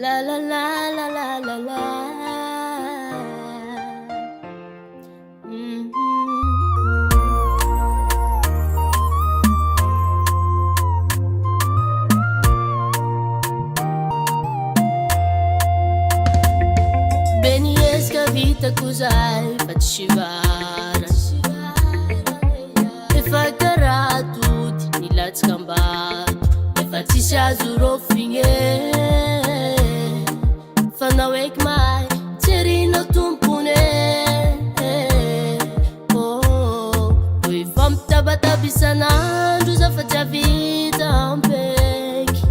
La la la la la la la. Mhm. Beni esca vita cos'hai, facci vara e fai cara tutti, mi l'hai scambato e facci sciazuro finché fanno wake mai, cerino tumpune oh, poi fam tabata bisanando, za faccia vita un pecchi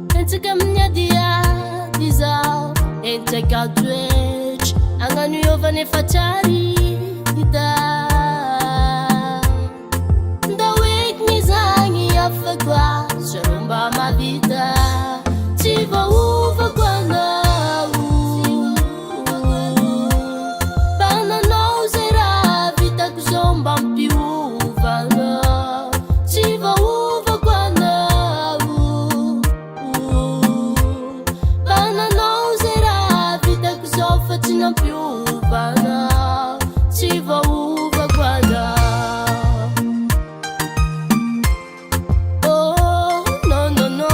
pensa che mia dia disau ente gadwech anganu yovane facciari ida da wake mizangi afagwa sharumba ma vita ci va uva quando bana no sera vita kuzomba mpiuva no ci va uva quando bana no sera vita kuzofa tina mpiuva no ci va uva quando oh no no no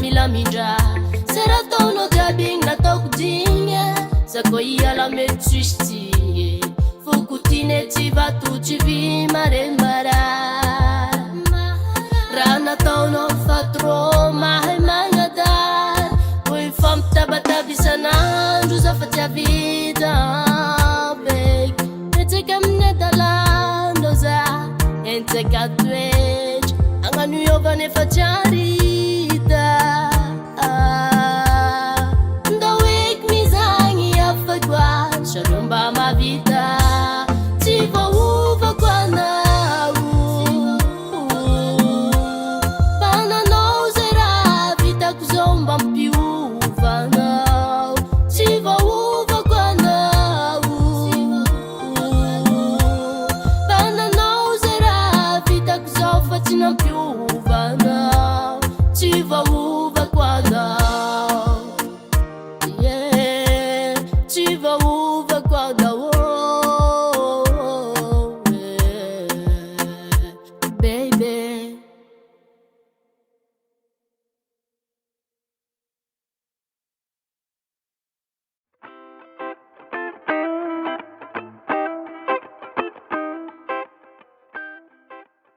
Milamindra será tão no diabinho na tocudinha sacoia la metsusti fukutine tiva tu tivi marembara rana tão no fatro mai mangadar oi fam tabata bisanando za fatia vida beg ete kamne dalando za ente katwech anganu yovane fachari